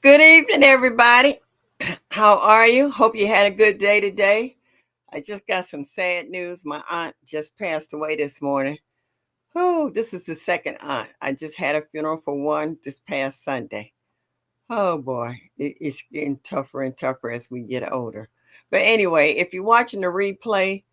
Good evening, everybody. How are you? Hope you had a good day today. I just got some sad news. My aunt just passed away this morning. Oh, this is the second aunt. I just had a funeral for one this past Sunday. Oh boy, it's getting tougher and tougher as we get older. But anyway, if you're watching the replay,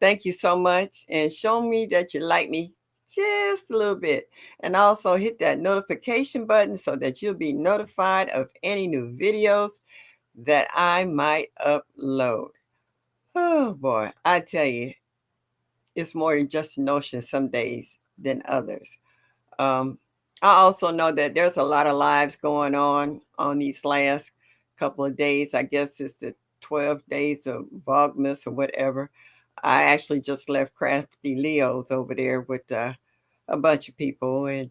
thank you so much and show me that you like me just a little bit. And also hit that notification button so that you'll be notified of any new videos that I might upload. Oh boy, I tell you, it's more than just a notion some days than others. Um, I also know that there's a lot of lives going on these last couple of days. I guess it's the 12 days of Vlogmas or whatever. I actually just left Crafty Leo's over there with a bunch of people, and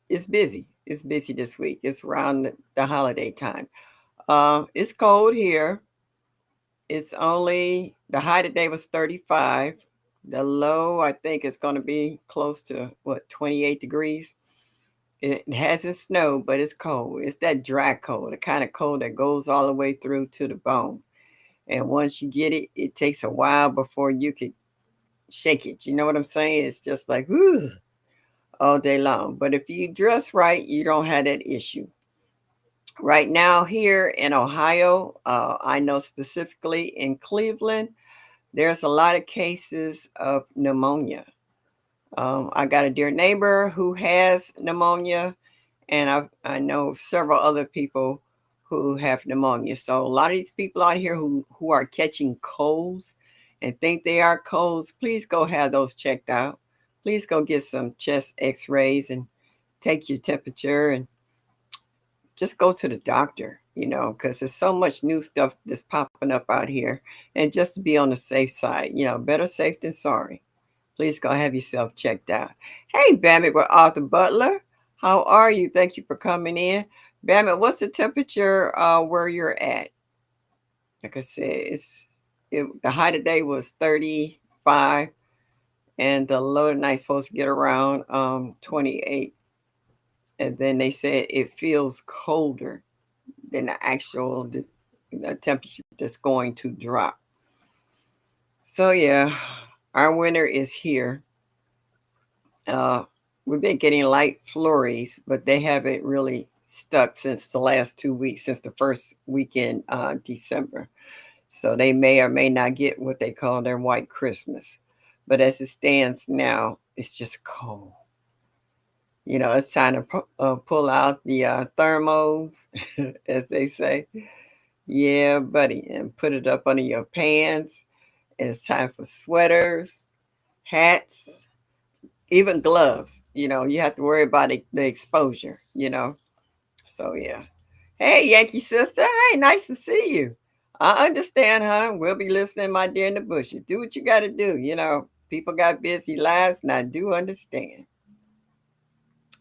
it's busy. It's busy this week. It's around the holiday time. It's cold here. It's only the high today was 35. The low, I think, is going to be close to what, 28 degrees. It hasn't snowed, but it's cold. It's that dry cold, the kind of cold that goes all the way through to the bone. And once you get it, it takes a while before you could shake it. You know what I'm saying? It's just like, whoo, all day long. But if you dress right, you don't have that issue. Right now, here in Ohio, I know specifically in Cleveland, there's a lot of cases of pneumonia. I got a dear neighbor who has pneumonia, and I know several other people who have pneumonia. So a lot of these people out here who are catching colds and think they are colds, please go have those checked out. Please go get some chest X-rays and take your temperature and just go to the doctor, because there's so much new stuff that's popping up out here. And just to be on the safe side, better safe than sorry. Please go have yourself checked out. Hey, Bammit with Arthur Butler. How are you? Thank you for coming in. Bammit, what's the temperature where you're at? Like I said, the high today was 35, and the low tonight supposed to get around 28. And then they said it feels colder than the temperature that's going to drop. So yeah, our winter is here. Uh, we've been getting light flurries, but they haven't really stuck since the last 2 weeks, since the first weekend December. So they may or may not get what they call their white Christmas. But as it stands now, it's just cold. It's time to pull out the thermos, as they say. Yeah, buddy, and put it up under your pants. And it's time for sweaters, hats, even gloves. You have to worry about the exposure. So, yeah. Hey, Yankee sister. Hey, nice to see you. I understand, huh? We'll be listening, my dear, in the bushes. Do what you got to do. People got busy lives, and I do understand.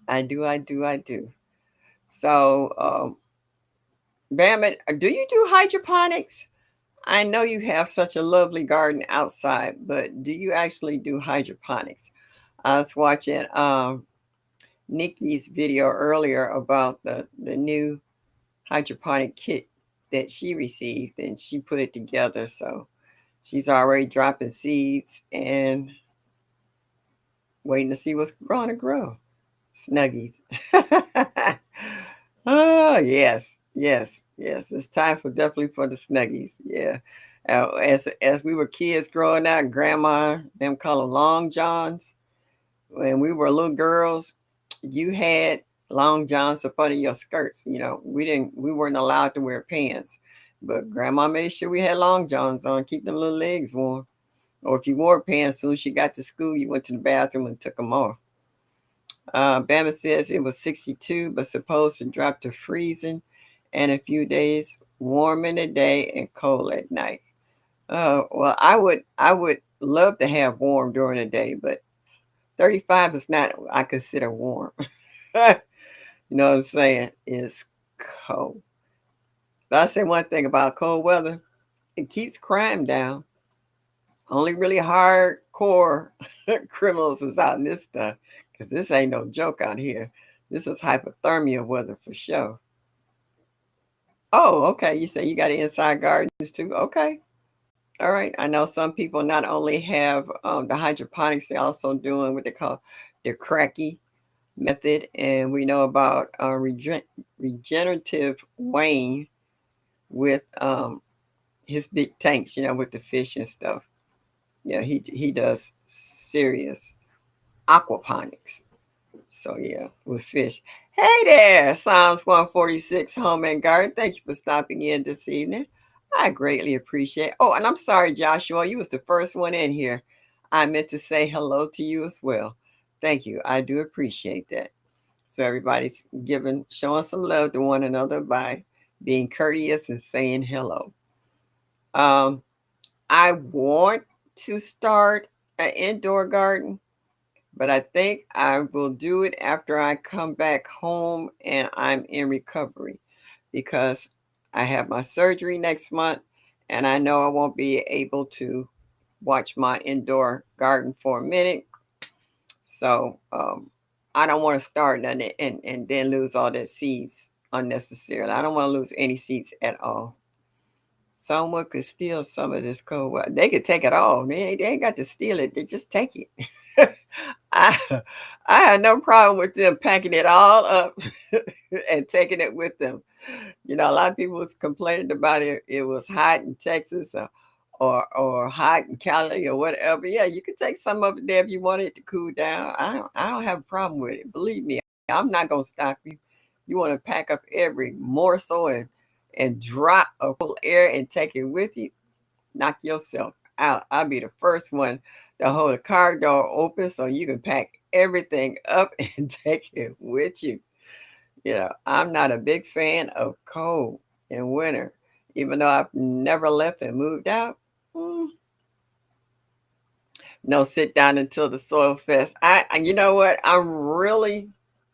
I do, I do, I do. So, Bam, do you do hydroponics? I know you have such a lovely garden outside, but do you actually do hydroponics? I was watching Nikki's video earlier about the new hydroponic kit that she received, and she put it together. So she's already dropping seeds and waiting to see what's going to grow. Snuggies. Oh, yes, yes, yes. It's time for definitely for the snuggies. Yeah. As we were kids growing up, grandma, them call them long johns. When we were little girls, you had long johns up under your skirts. We weren't allowed to wear pants, but grandma made sure we had long johns on, keep them little legs warm. Or if you wore pants, as soon as you got to school, you went to the bathroom and took them off. Bama says it was 62, but supposed to drop to freezing in a few days, warm in the day and cold at night. Well, I would love to have warm during the day, but 35 is not I consider warm. You know what I'm saying? It's cold. But I say one thing about cold weather, it keeps crime down. Only really hardcore criminals is out in this stuff because this ain't no joke out here. This is hypothermia weather for sure. Oh, okay. You say you got inside gardens too. Okay. All right. I know some people not only have the hydroponics, they're also doing what they call the cracky method. And we know about regenerative Wayne with his big tanks, with the fish and stuff. Yeah, he does serious aquaponics. So yeah, with fish. Hey there, Psalms 146 Home and Garden. Thank you for stopping in this evening. I greatly appreciate. Oh, and I'm sorry, Joshua, you was the first one in here. I meant to say hello to you as well. Thank you. I do appreciate that. So everybody's showing some love to one another by being courteous and saying hello. Um, I want to start an indoor garden, but I think I will do it after I come back home and I'm in recovery because I have my surgery next month and I know I won't be able to watch my indoor garden for a minute. So I don't want to start nothing and then lose all that seeds unnecessarily. I don't want to lose any seeds at all. Someone could steal some of this cold water. They could take it all. They ain't got to steal it. They just take it. I I had no problem with them packing it all up and taking it with them. A lot of people was complaining about it. It was hot in Texas or hot in Cali or whatever. Yeah, you could take some of it there if you want it to cool down. I don't have a problem with it. Believe me, I'm not gonna stop you. You want to pack up every morsel and drop a cool air and take it with you, knock yourself out. I'll be the first one to hold a car door open so you can pack everything up and take it with you. I'm not a big fan of cold in winter, even though I've never left and moved out. mm, No, sit down until the soil fest. You know what? I'm really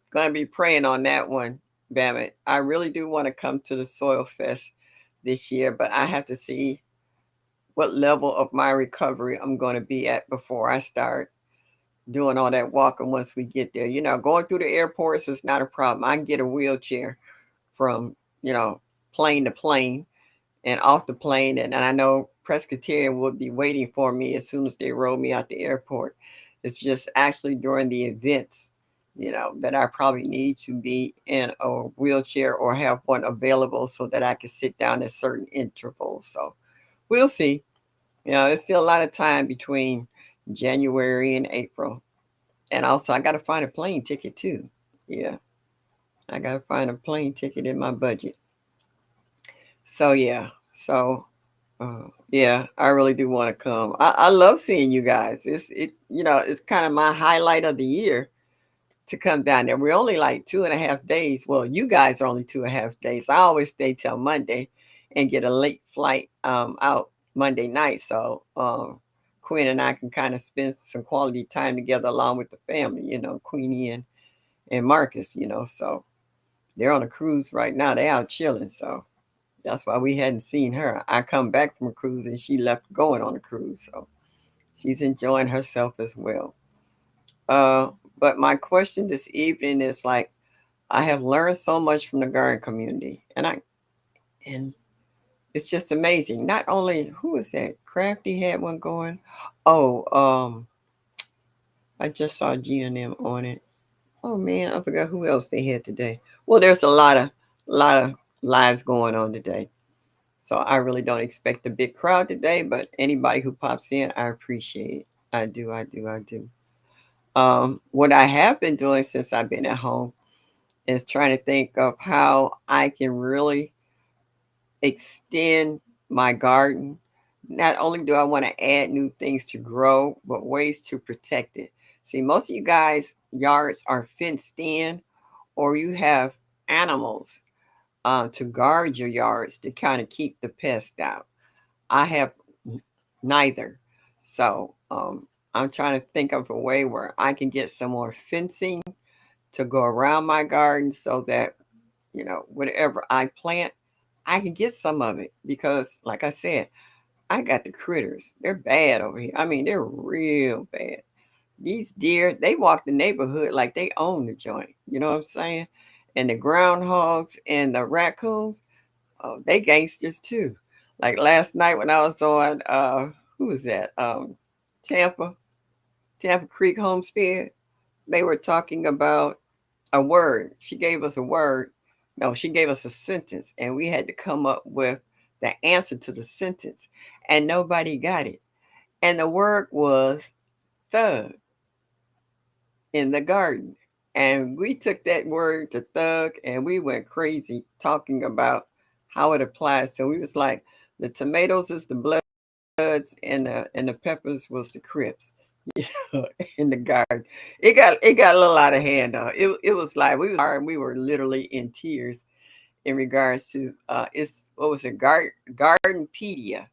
gonna be praying on that one, Bam. I really do want to come to the soil fest this year, but I have to see what level of my recovery I'm going to be at before I start doing all that walking once we get there. Going through the airports is not a problem. I can get a wheelchair from, you know, plane to plane and off the plane. And I know Presbyterian will be waiting for me as soon as they roll me out the airport. It's just actually during the events, that I probably need to be in a wheelchair or have one available so that I can sit down at certain intervals. So we'll see. There's still a lot of time between January and April. And also, I got to find a plane ticket too. Yeah, I got to find a plane ticket in my budget. So, yeah. So, yeah, I really do want to come. I love seeing you guys. It's kind of my highlight of the year to come down there. We're only like 2.5 days. Well, you guys are only 2.5 days. I always stay till Monday and get a late flight out Monday night. So Queen and I can kind of spend some quality time together along with the family, Queenie and Marcus, so they're on a cruise right now. They out chilling. So that's why we hadn't seen her. I come back from a cruise and she left going on a cruise. So she's enjoying herself as well. Uh, but my question this evening is like, I have learned so much from the garden community, and it's just amazing. Not only who is that? Crafty had one going. Oh, I just saw Gina and them on it. Oh man, I forgot who else they had today. Well, there's a lot of lives going on today. So I really don't expect a big crowd today, but anybody who pops in, I appreciate it. I do, I do, I do. What I have been doing since I've been at home is trying to think of how I can really extend my garden. Not only do I want to add new things to grow, but ways to protect it. See, most of you guys' yards are fenced in, or you have animals to guard your yards to kind of keep the pests out. I have neither. So I'm trying to think of a way where I can get some more fencing to go around my garden so that, whatever I plant, I can get some of it because, like I said, I got the critters. They're bad over here. I mean, they're real bad. these deer, they walk the neighborhood like they own the joint. You know what I'm saying? And the groundhogs and the raccoons, oh, they gangsters too. Like last night when I was on who was that? Tampa, Tampa Creek Homestead. They were talking about a word. She gave us a word. No, she gave us a sentence, and we had to come up with the answer to the sentence, and nobody got it. And the word was thug in the garden. And we took that word to thug and we went crazy talking about how it applies. So we was like, the tomatoes is the bloods and the peppers was the crips. In the garden. It got a little out of hand. It was like we were literally in tears in regards to it's what was it, Gardenpedia.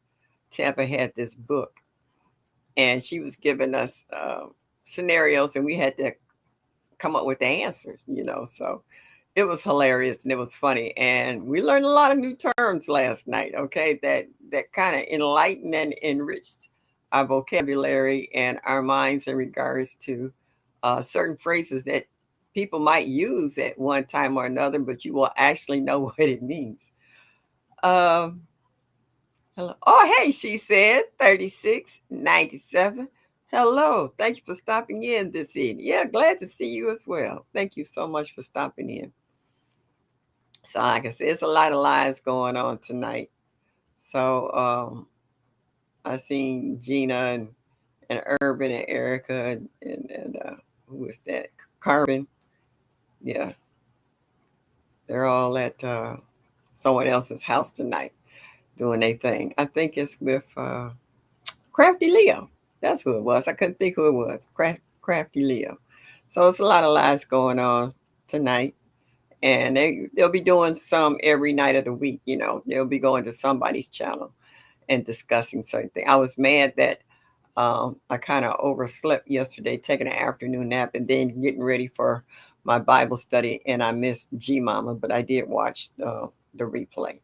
Tampa had this book and she was giving us scenarios and we had to come up with the answers, so it was hilarious and it was funny and we learned a lot of new terms last night, okay, that kind of enlightened and enriched our vocabulary and our minds in regards to certain phrases that people might use at one time or another, but you will actually know what it means. um Hello. Oh, hey, she said 3697. Hello. Thank you for stopping in this evening. Yeah, glad to see you as well. Thank you so much for stopping in. So, like I said, it's a lot of lives going on tonight. So, I seen Gina and Urban and Erica and who is that? Carbon. Yeah, they're all at someone else's house tonight doing their thing. I think it's with Crafty Leo. That's who it was. I couldn't think who it was. Crafty Leo. So it's a lot of lives going on tonight. And they'll be doing some every night of the week. They'll be going to somebody's channel and discussing certain things. I was mad that I kind of overslept yesterday, taking an afternoon nap and then getting ready for my Bible study. And I missed G Mama, but I did watch the replay.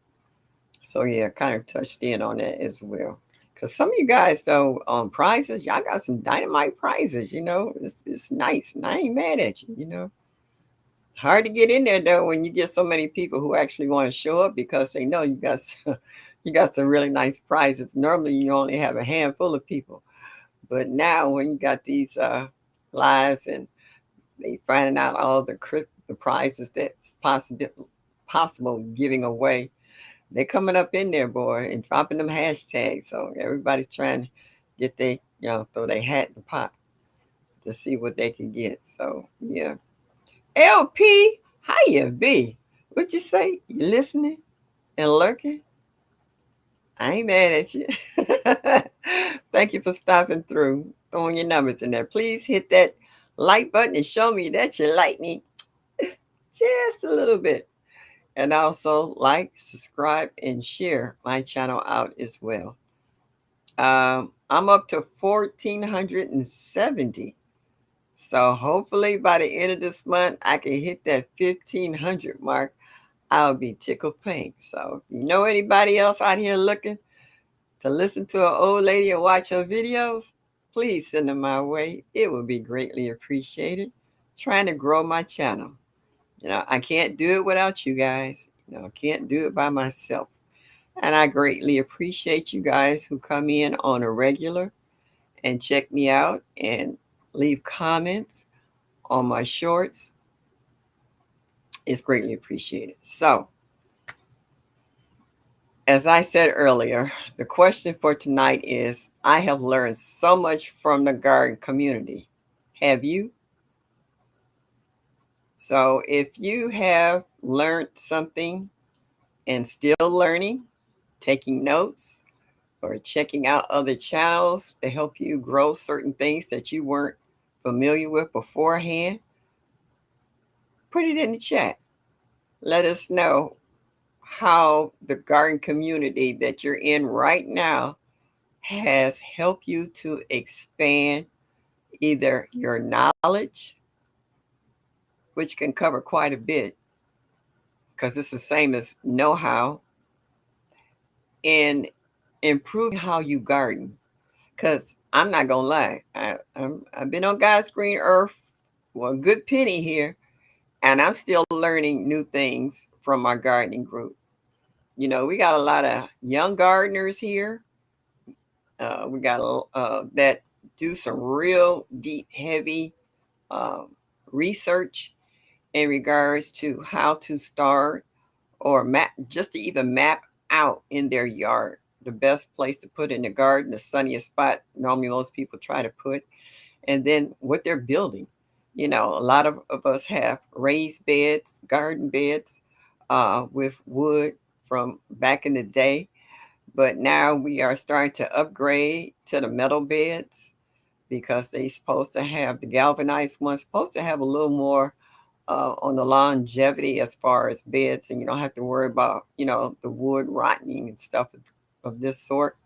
So yeah, kind of touched in on that as well. Cause some of you guys though prizes, y'all got some dynamite prizes. It's nice, and I ain't mad at you. Hard to get in there though when you get so many people who actually want to show up because they know you got you got some really nice prizes. Normally you only have a handful of people, but now when you got these lives and they finding out all the prizes that's possible giving away, they coming up in there, boy, and dropping them hashtags. So everybody's trying to get throw their hat in the pot to see what they can get. So yeah. LP, how you be? What you say? You listening and lurking? I ain't mad at you. Thank you for stopping through, throwing your numbers in there. Please hit that like button and show me that you like me just a little bit. And also like, subscribe, and share my channel out as well. I'm up to 1,470. So hopefully by the end of this month, I can hit that 1,500 mark. I'll be tickled pink. So if you know anybody else out here looking to listen to an old lady and watch her videos, please send them my way. It would be greatly appreciated. Trying to grow my channel. I can't do it without you guys. I can't do it by myself. And I greatly appreciate you guys who come in on a regular and check me out and leave comments on my shorts. It's greatly appreciated. So, as I said earlier, the question for tonight is, I have learned so much from the garden community. Have you? So if you have learned something and still learning, taking notes, or checking out other channels to help you grow certain things that you weren't familiar with beforehand, put it in the chat. Let us know how the garden community that you're in right now has helped you to expand either your knowledge, which can cover quite a bit because it's the same as know how, and improving how you garden. Because I'm not gonna lie. I've been on God's green earth for a good penny here, and I'm still learning new things from my gardening group. You know, we got a lot of young gardeners here. We got that do some real deep, heavy uh, research in regards to how to start or map, just to even map out in their yard the best place to put in the garden, the sunniest spot normally most people try to put, and then what they're building. You know, a lot of us have raised beds, garden beds with wood from back in the day, but now we are starting to upgrade to the metal beds because they supposed to have the galvanized ones, supposed to have a little more on the longevity as far as beds, and you don't have to worry about, you know, the wood rotting and stuff of this sort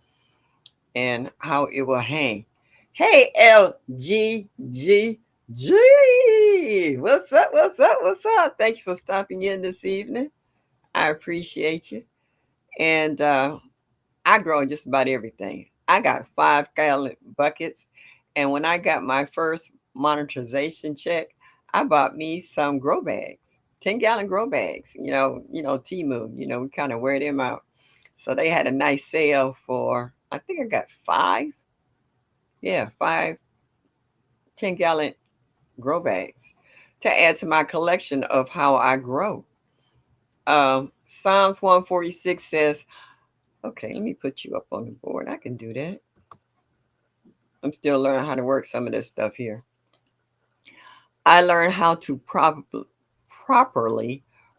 and how it will hang. Hey, LGGG. What's up? What's up? What's up? Thank you for stopping in this evening. I appreciate you. And I grow just about everything. I got 5 gallon buckets. And when I got my first monetization check, I bought me some grow bags, 10-gallon grow bags. Timu, we kind of wear them out. So they had a nice sale for, I think I got five. Yeah, five 10-gallon grow bags to add to my collection of how I grow. Psalms 146 says, okay, let me put you up on the board. I can do that. I'm still learning how to work some of this stuff here. I learned how to properly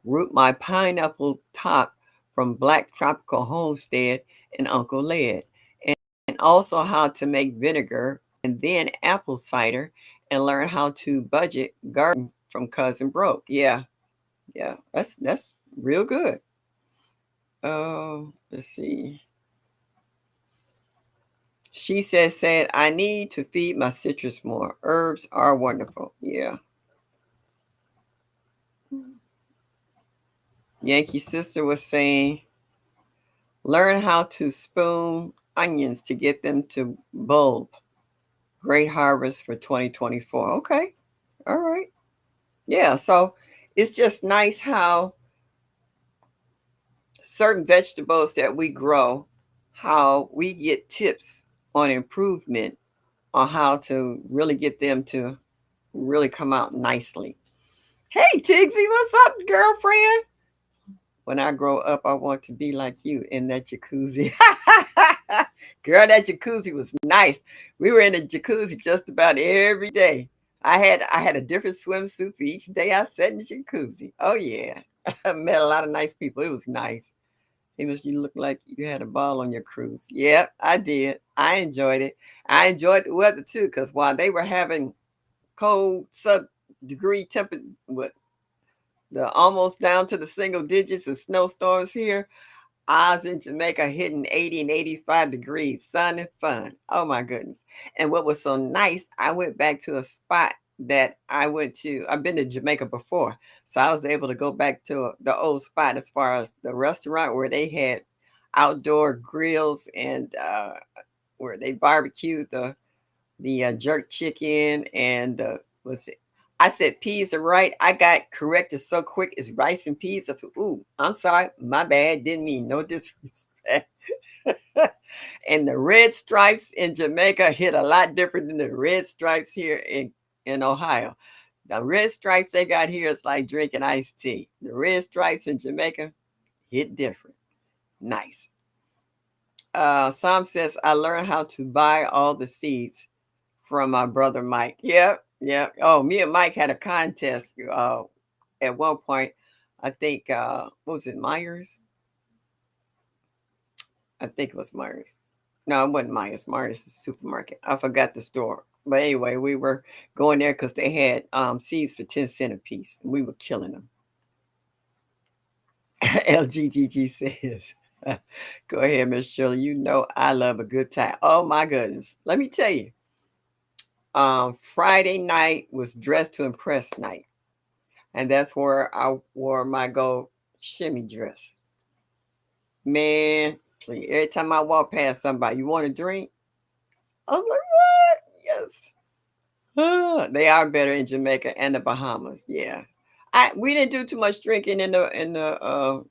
root my pineapple top from Black Tropical Homestead and Uncle Led, and also how to make vinegar and then apple cider, and learn how to budget garden from Cousin Broke. Yeah, yeah, that's real good. Let's see. She said, I need to feed my citrus more. Herbs are wonderful. Yeah. Yankee Sister was saying, learn how to spoon onions to get them to bulb. Great harvest for 2024. Okay. All right. Yeah. So it's just nice how certain vegetables that we grow, how we get tips on improvement on how to really get them to really come out nicely. Hey, Tigsy, what's up, girlfriend? When I grow up, I want to be like you in that jacuzzi. Girl, that jacuzzi was nice. We were in a jacuzzi just about every day. I had a different swimsuit for each day I sat in the jacuzzi. Oh yeah. I met a lot of nice people. It was nice. You look like you had a ball on your cruise. Yeah, I did. I enjoyed it. I enjoyed the weather too, because while they were having cold sub-degree temperature, what, the almost down to the single digits of snowstorms here, I was in Jamaica hitting 80 and 85 degrees, sun and fun. Oh my goodness. And what was so nice, I went back to a spot that I went to. I've been to Jamaica before. So I was able to go back to the old spot as far as the restaurant where they had outdoor grills and where they barbecued the jerk chicken and the what's it? I said peas are right. I got corrected so quick. It's rice and peas. I said, ooh, I'm sorry. My bad. Didn't mean no disrespect. And the red stripes in Jamaica hit a lot different than the red stripes here in Ohio. The red stripes they got here is like drinking iced tea. The red stripes in Jamaica hit different. Nice. Sam says, I learned how to buy all the seeds from my brother Mike. Yep, yep. Oh, me and Mike had a contest at one point. I think what was it, Myers? I think it was Myers. No, it wasn't Myers. Myers is a supermarket. I forgot the store. But anyway, we were going there because they had seeds for 10 cents a piece. And we were killing them. LGGG says, go ahead, Miss Shirley. You know I love a good time. Oh my goodness. Let me tell you. Friday night was dress to impress night. And that's where I wore my gold shimmy dress. Man, please. Every time I walk past somebody, you want a drink? I was like, Vegas. They are better in Jamaica and the Bahamas. Yeah. We didn't do too much drinking in the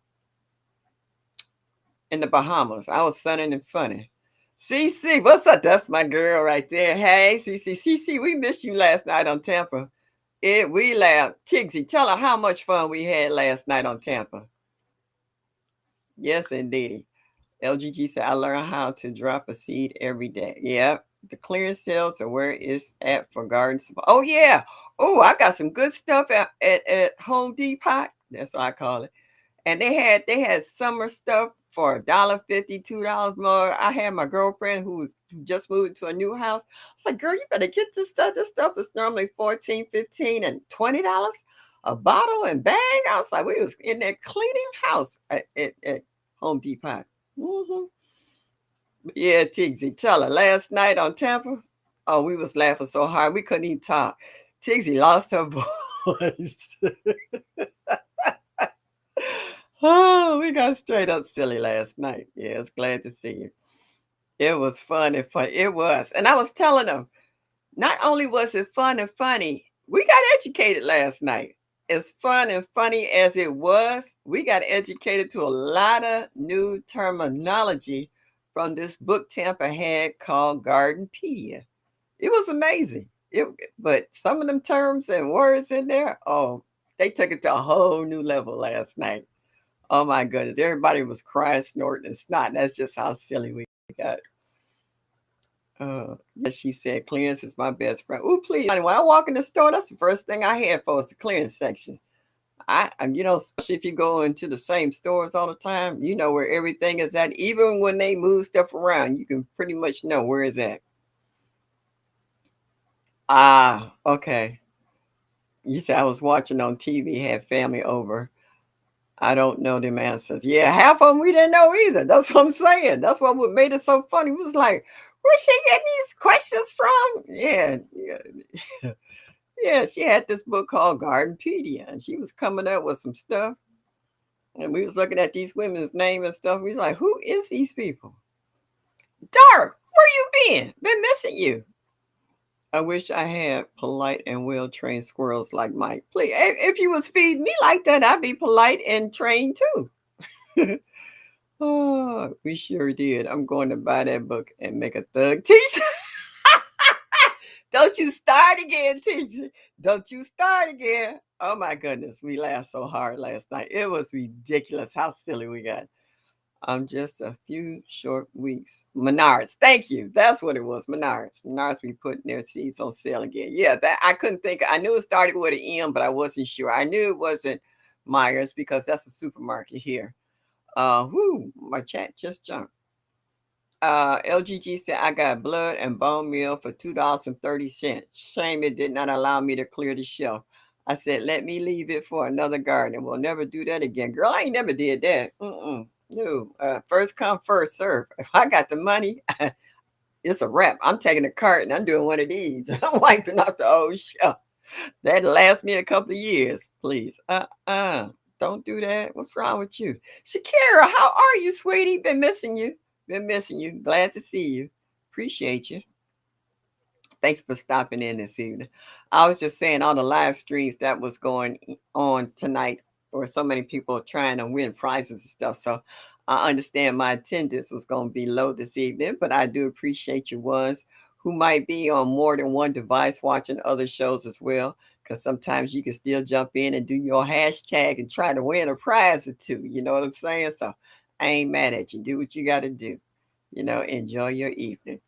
Bahamas. I was sunning and funny. CC, what's up? That's my girl right there. Hey, CC. CC, we missed you last night on Tampa. We laughed. Tigsy, tell her how much fun we had last night on Tampa. Yes, indeedy. LGG said, I learned how to drop a seed every day. Yep. The clearance sales are where it's at for garden supply. Oh, yeah. Oh, I got some good stuff at Home Depot. That's what I call it. And they had summer stuff for $1.50, $2 more. I had my girlfriend who just moved to a new house. I was like, girl, you better get this stuff. This stuff is normally 14, 15, and $20 a bottle and bag. I was like, we was in there cleaning house at Home Depot. Hmm. Yeah, Tigsy, tell her last night on Tampa. Oh, we was laughing so hard we couldn't even talk. Tigsy lost her voice. Oh, we got straight up silly last night. Yes, glad to see you. It was fun and fun. It was. And I was telling them, not only was it fun and funny, we got educated last night. As fun and funny as it was, we got educated to a lot of new terminology from this book Tampa had called Gardenpedia. It was amazing. But some of them terms and words in there, oh, they took it to a whole new level last night. Oh my goodness. Everybody was crying, snorting, and snot. That's just how silly we got. Yes, she said, clearance is my best friend. Oh, please. When I walk in the store, that's the first thing I hear for is the clearance section. Especially if you go into the same stores all the time, you know where everything is at. Even when they move stuff around, you can pretty much know where it's at. Ah, okay. You said I was watching on TV, had family over. I don't know them answers. Yeah, half of them we didn't know either. That's what I'm saying. That's what made it so funny. We was like, where's she getting these questions from? Yeah, yeah. Yeah, she had this book called Gardenpedia, and she was coming up with some stuff. And we was looking at these women's name and stuff. We was like, who is these people? Dark, where you been? Been missing you. I wish I had polite and well-trained squirrels like Mike. Please, if you was feeding me like that, I'd be polite and trained too. Oh, we sure did. I'm going to buy that book and make a thug t-shirt. Don't you start again, teacher. Don't you start again. Oh my goodness. We laughed so hard last night. It was ridiculous how silly we got. Just a few short weeks. Menards. Thank you. That's what it was. Menards. Menards be putting their seeds on sale again. Yeah, that I couldn't think. I knew it started with an M, but I wasn't sure. I knew it wasn't Myers because that's a supermarket here. My chat just jumped. LGG said I got blood and bone meal for $2.30. Shame it did not allow me to clear the shelf. I said, let me leave it for another garden. We'll never do that again. Girl, I ain't never did that. No. First come, first serve. If I got the money, it's a wrap. I'm taking a cart and I'm doing one of these. I'm wiping out the old shelf. That'll last me a couple of years, please. Don't do that. What's wrong with you? Shakira, how are you, sweetie? Been missing you. Been missing you. Glad to see you. Appreciate you. Thank you for stopping in this evening. I was just saying all the live streams that was going on tonight, or so many people trying to win prizes and stuff. So I understand my attendance was going to be low this evening, but I do appreciate you ones who might be on more than one device watching other shows as well. Because sometimes you can still jump in and do your hashtag and try to win a prize or two. You know what I'm saying? So I ain't mad at you. Do what you got to do. Enjoy your evening.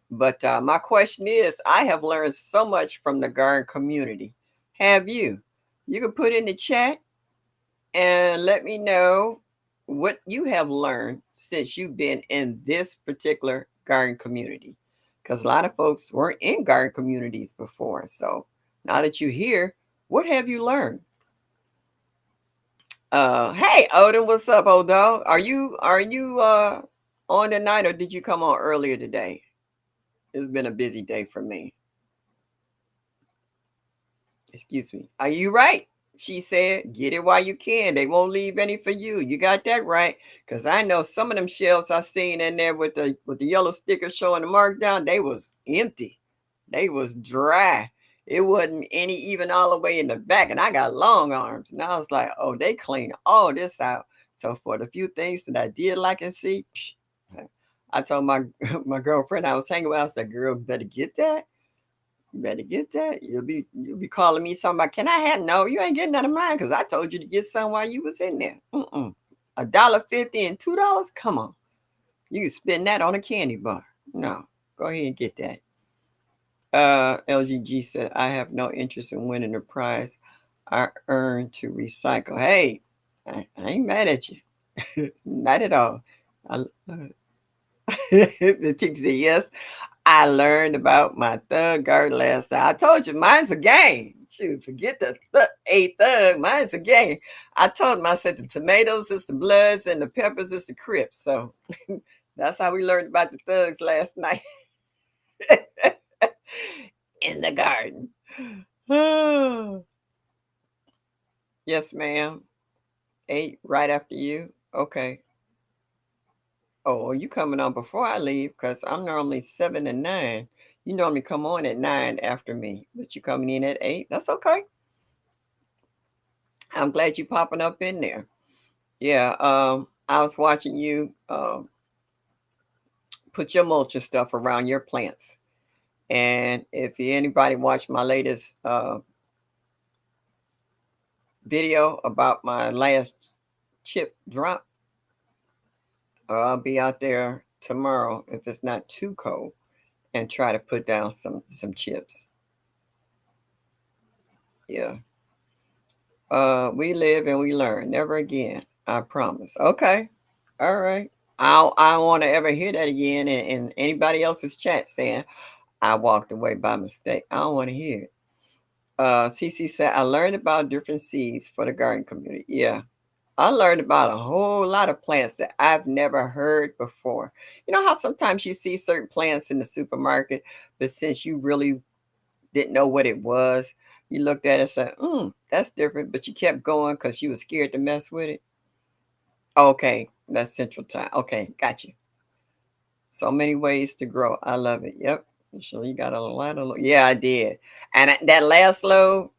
But my question is, I have learned so much from the garden community. Have you? You can put in the chat and let me know what you have learned since you've been in this particular garden community. Because a lot of folks weren't in garden communities before. So now that you're here, what have you learned? Hey Odin, what's up, old dog? Are you on tonight or did you come on earlier today? It's been a busy day for me. Excuse me. Are you right? She said, get it while you can. They won't leave any for you. You got that right. Because I know some of them shelves I seen in there with the yellow sticker showing the markdown, they was empty. They was dry. It wasn't any even all the way in the back, and I got long arms. And I was like, oh, they clean all this out. So for the few things that I did like and see, I told my my girlfriend I was hanging with, I was like, girl, better get that. You better get that. You'll be calling me something about, can I have, no, you ain't getting none of mine because I told you to get some while you was in there. Mm-mm. $1.50 and $2. Come on. You can spend that on a candy bar. No. Go ahead and get that. LGG said, I have no interest in winning a prize I earn to recycle. Hey, I ain't mad at you. Not at all. The teacher said, yes, I learned about my thug guard last night. I told you, mine's a game. Shoot, forget the a thug. Mine's a game. I told him, I said, the tomatoes is the Bloods and the peppers is the Crips. So that's how we learned about the thugs last night in the garden. Yes, ma'am. 8 right after you. Okay. Oh, you coming on before I leave? Because I'm normally 7 and 9. You normally come on at 9 after me, but you coming in at 8. That's okay. I'm glad you popping up in there. Yeah, I was watching you put your mulch and stuff around your plants. And if anybody watched my latest video about my last chip drop, I'll be out there tomorrow if it's not too cold and try to put down some chips. Yeah. We live and we learn. Never again. I promise. Okay. All right. I don't want to ever hear that again in anybody else's chat saying I walked away by mistake. I don't want to hear it. CC said I learned about different seeds for the garden community. Yeah. I learned about a whole lot of plants that I've never heard before. You know how sometimes you see certain plants in the supermarket, but since you really didn't know what it was, you looked at it and said, that's different, but you kept going because you were scared to mess with it. Okay, that's Central Time. Okay, got you. So many ways to grow. I love it. Yep. So you got a lot of, yeah, I did. And that last load,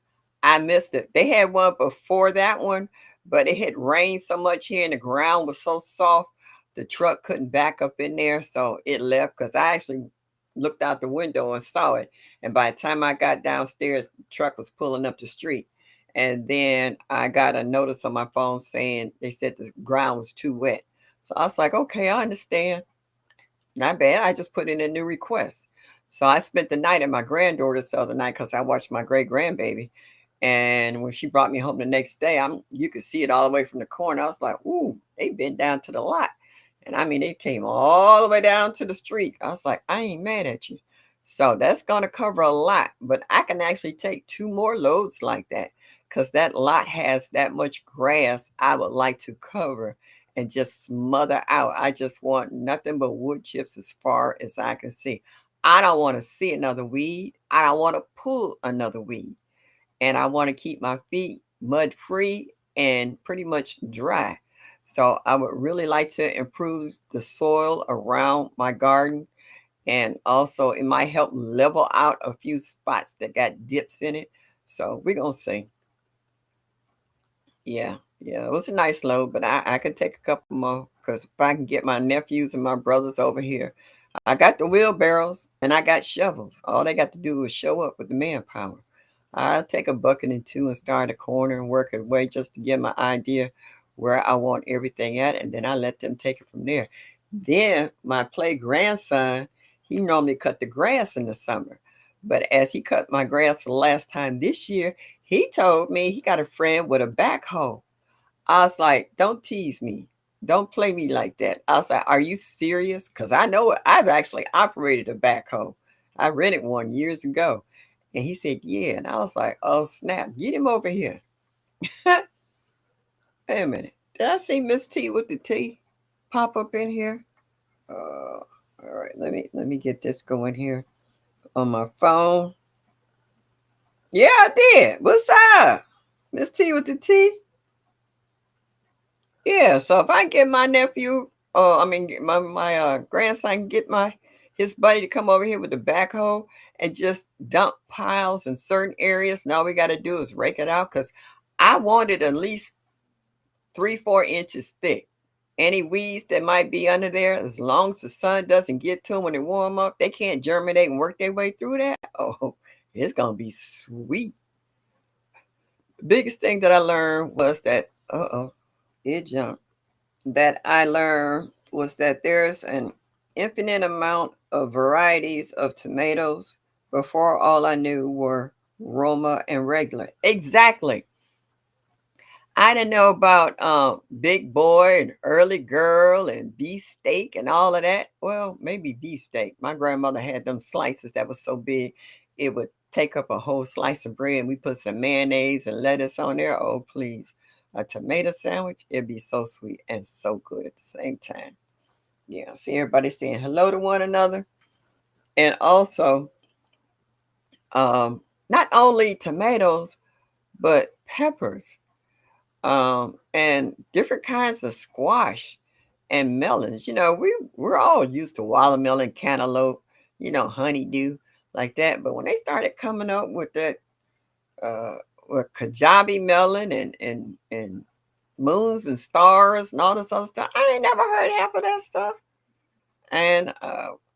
I missed it. They had one before that one, but it had rained so much here and the ground was so soft, the truck couldn't back up in there. So it left because I actually looked out the window and saw it. And by the time I got downstairs, the truck was pulling up the street. And then I got a notice on my phone saying they said the ground was too wet. So I was like, okay, I understand. Not bad. I just put in a new request. So I spent the night at my granddaughter's the other night because I watched my great grandbaby. And when she brought me home the next day, you could see it all the way from the corner. I was like, ooh, they've been down to the lot. And I mean, it came all the way down to the street. I was like, I ain't mad at you. So that's going to cover a lot. But I can actually take 2 more loads like that because that lot has that much grass I would like to cover and just smother out. I just want nothing but wood chips as far as I can see. I don't want to see another weed. I don't want to pull another weed. And I want to keep my feet mud free and pretty much dry. So I would really like to improve the soil around my garden. And also it might help level out a few spots that got dips in it. So we're going to see. Yeah, yeah, it was a nice load, but I could take a couple more because if I can get my nephews and my brothers over here, I got the wheelbarrows and I got shovels. All they got to do is show up with the manpower. I'll take a bucket and two and start a corner and work it way just to get my idea where I want everything at, and then I let them take it from there. Then my play grandson, he normally cut the grass in the summer, but as he cut my grass for the last time this year, he told me he got a friend with a backhoe. I was like, don't tease me. Don't play me like that. I was like, are you serious? Because I know I've actually operated a backhoe. I rented one years ago. And he said, yeah. And I was like, oh, snap. Get him over here. Wait a minute. Did I see Miss T with the T pop up in here? All right. Let me get this going here on my phone. Yeah, I did. What's up? Miss T with the T? Yeah, so if I get my nephew, I mean, my grandson, get his buddy to come over here with the backhoe, and just dump piles in certain areas. Now we got to do is rake it out because I want it at least 3, 4 inches thick. Any weeds that might be under there, as long as the sun doesn't get to them when they warm up, they can't germinate and work their way through that. Oh, it's gonna be sweet. The biggest thing that I learned was that it jumped. That I learned was that there's an infinite amount of varieties of tomatoes. Before, all I knew were Roma and regular. Exactly. I didn't know about Big Boy and Early Girl and beefsteak and all of that. Well, maybe beefsteak. My grandmother had them slices that was so big, it would take up a whole slice of bread. And we put some mayonnaise and lettuce on there. Oh, please. A tomato sandwich, it'd be so sweet and so good at the same time. Yeah, see everybody saying hello to one another. And also, not only tomatoes, but peppers, and different kinds of squash and melons. We're all used to watermelon, cantaloupe, honeydew like that. But when they started coming up with that, uh, with Kajabi melon and moons and stars and all this other stuff, I ain't never heard half of that stuff. And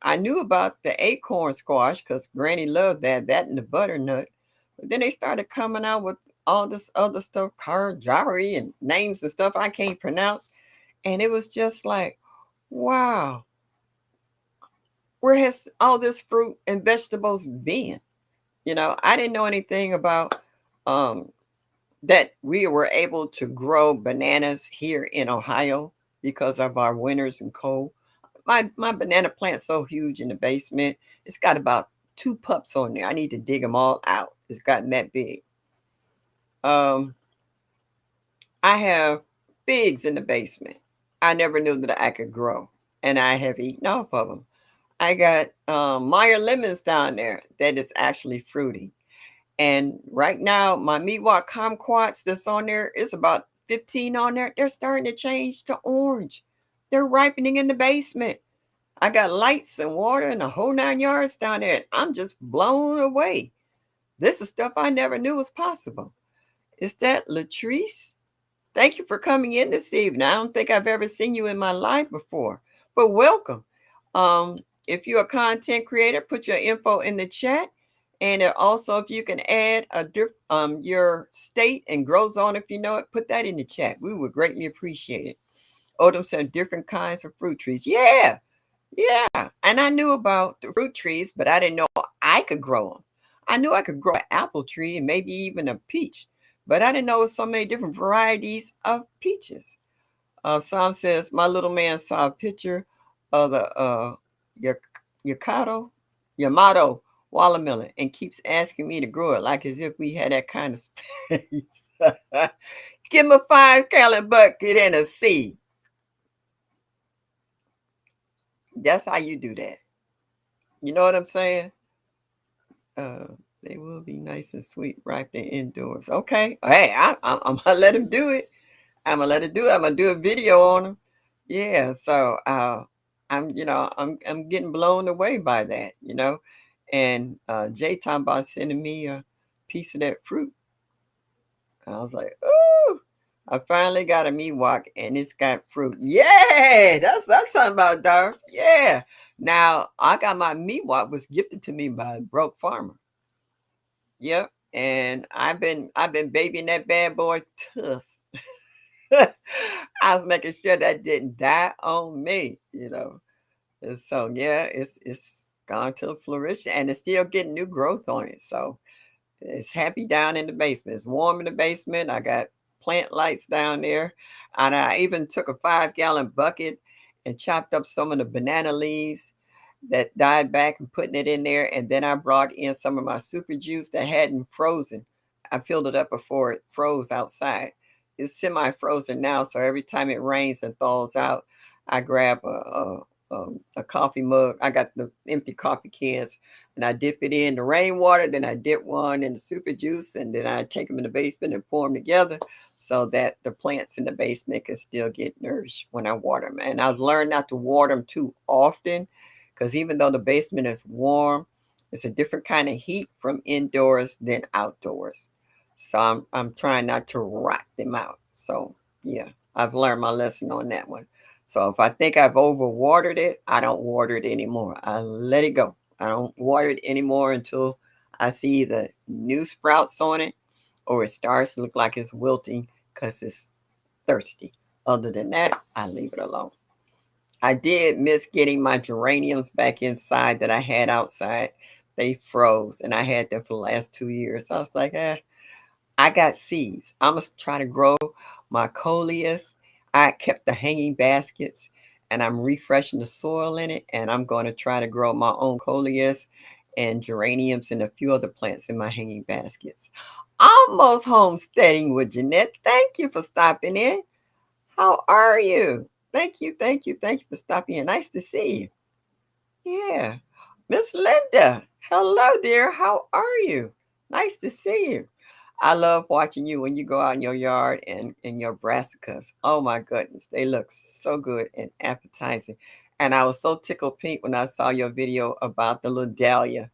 I knew about the acorn squash because Granny loved that and the butternut. But then they started coming out with all this other stuff, Karjari and names and stuff I can't pronounce. And it was just like, wow, where has all this fruit and vegetables been? I didn't know anything about um, that we were able to grow bananas here in Ohio because of our winters and cold. My banana plant's so huge in the basement. It's got about 2 pups on there. I need to dig them all out. It's gotten that big. Um, I have figs in the basement. I never knew that I could grow, and I have eaten off of them. I got Meyer lemons down there that is actually fruity. And right now, my Miwok kumquats that's on there is about 15 on there. They're starting to change to orange. They're ripening in the basement. I got lights and water and the whole 9 yards down there. And I'm just blown away. This is stuff I never knew was possible. Is that Latrice? Thank you for coming in this evening. I don't think I've ever seen you in my life before, but welcome. If you're a content creator, put your info in the chat. And also, if you can add your state and grow zone, if you know it, put that in the chat. We would greatly appreciate it. Odom said different kinds of fruit trees. Yeah, yeah. And I knew about the fruit trees, but I didn't know I could grow them. I knew I could grow an apple tree and maybe even a peach, but I didn't know so many different varieties of peaches. Sam says, my little man saw a picture of the Yakato, Yamato watermelon and keeps asking me to grow it like as if we had that kind of space. Give him a 5 gallon bucket and a seed. That's how you do that. You know what I'm saying? Uh, they will be nice and sweet right there indoors. Okay. Hey, I'm gonna let him do it. I'm gonna let it do it. I'm gonna do a video on him. Yeah. So I'm getting blown away by that. And Jay talking about sending me a piece of that fruit. And I was like, ooh, I finally got a Miwok and it's got fruit. Yeah, that's what I'm talking about, Darth. Yeah. Now I got my Miwok was gifted to me by a broke farmer. Yep. And I've been babying that bad boy tough. I was making sure that didn't die on me. And so yeah, it's gone to flourish and it's still getting new growth on it. So it's happy down in the basement. It's warm in the basement. I got plant lights down there. And I even took a 5 gallon bucket and chopped up some of the banana leaves that died back and putting it in there. And then I brought in some of my super juice that hadn't frozen. I filled it up before it froze outside. It's semi frozen now. So every time it rains and thaws out, I grab a coffee mug. I got the empty coffee cans and I dip it in the rainwater. Then I dip one in the super juice and then I take them in the basement and pour them together so that the plants in the basement can still get nourished when I water them. And I've learned not to water them too often because even though the basement is warm, It's a different kind of heat from indoors than outdoors. So I'm trying not to rot them out. So yeah, I've learned my lesson on that one. So if I think I've overwatered it, I don't water it anymore. I let it go. I don't water it anymore until I see the new sprouts on it or it starts to look like it's wilting because it's thirsty. Other than that, I leave it alone. I did miss getting my geraniums back inside that I had outside. They froze and I had them for the last 2 years. I was like, I got seeds. I'm going to try to grow my coleus. I kept the hanging baskets and I'm refreshing the soil in it. And I'm going to try to grow my own coleus and geraniums and a few other plants in my hanging baskets. Almost homesteading with Jeanette. Thank you for stopping in. How are you? Thank you, thank you, thank you for stopping in. Nice to see you. Yeah. Miss Linda, hello, dear. How are you? Nice to see you. I love watching you when you go out in your yard and in your brassicas. Oh my goodness, they look so good and appetizing. And I was so tickled pink when I saw your video about the little dahlia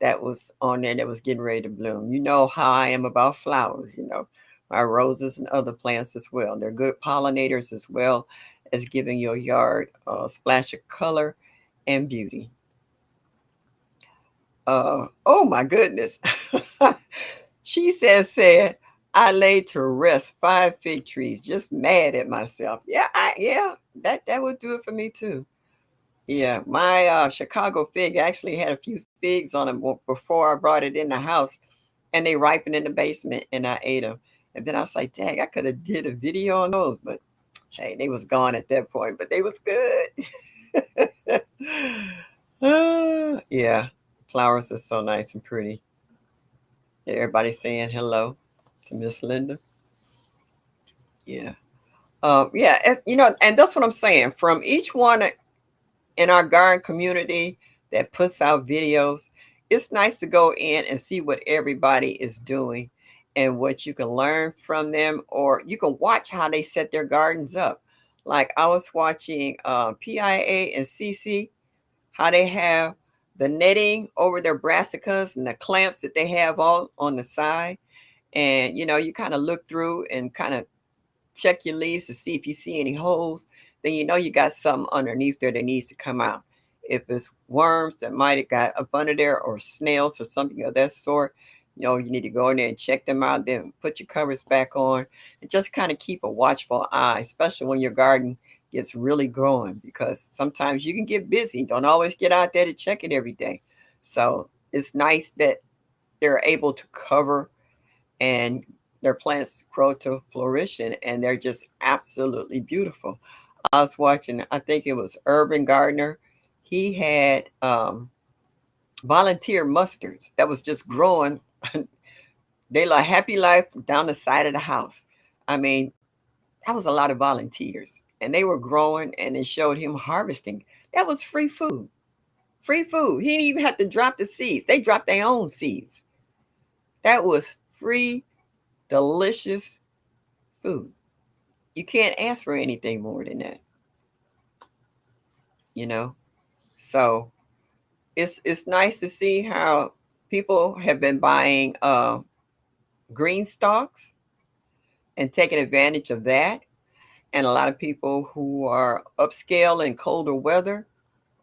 that was on there that was getting ready to bloom. You know how I am about flowers, my roses and other plants as well. They're good pollinators as well as giving your yard a splash of color and beauty. Oh my goodness. She said, I laid to rest 5 fig trees, just mad at myself. Yeah, that would do it for me too. Yeah, my Chicago fig actually had a few figs on it before I brought it in the house, and they ripened in the basement, and I ate them. And then I was like, dang, I could have did a video on those, but hey, they was gone at that point, but they was good. Yeah, flowers are so nice and pretty. Everybody saying hello to Miss Linda. Yeah. Yeah, and that's what I'm saying. From each one in our garden community that puts out videos, it's nice to go in and see what everybody is doing and what you can learn from them, or you can watch how they set their gardens up. Like I was watching PIA and CC, how they have the netting over their brassicas and the clamps that they have all on the side. And you kind of look through and kind of check your leaves to see if you see any holes, then you got something underneath there that needs to come out. If it's worms that might have got up under there or snails or something of that sort, you need to go in there and check them out, then put your covers back on and just kind of keep a watchful eye, especially when your garden gets really growing, because sometimes you can get busy. Don't always get out there to check it every day. So it's nice that they're able to cover and their plants grow to flourishing, and they're just absolutely beautiful. I was watching, I think it was Urban Gardener. He had volunteer mustards that was just growing. They like happy life down the side of the house. I mean, that was a lot of volunteers, and they were growing, and they showed him harvesting. That was free food. Free food. He didn't even have to drop the seeds. They dropped their own seeds. That was free, delicious food. You can't ask for anything more than that, you know? So it's nice to see how people have been buying green stalks and taking advantage of that. And a lot of people who are upscale in colder weather,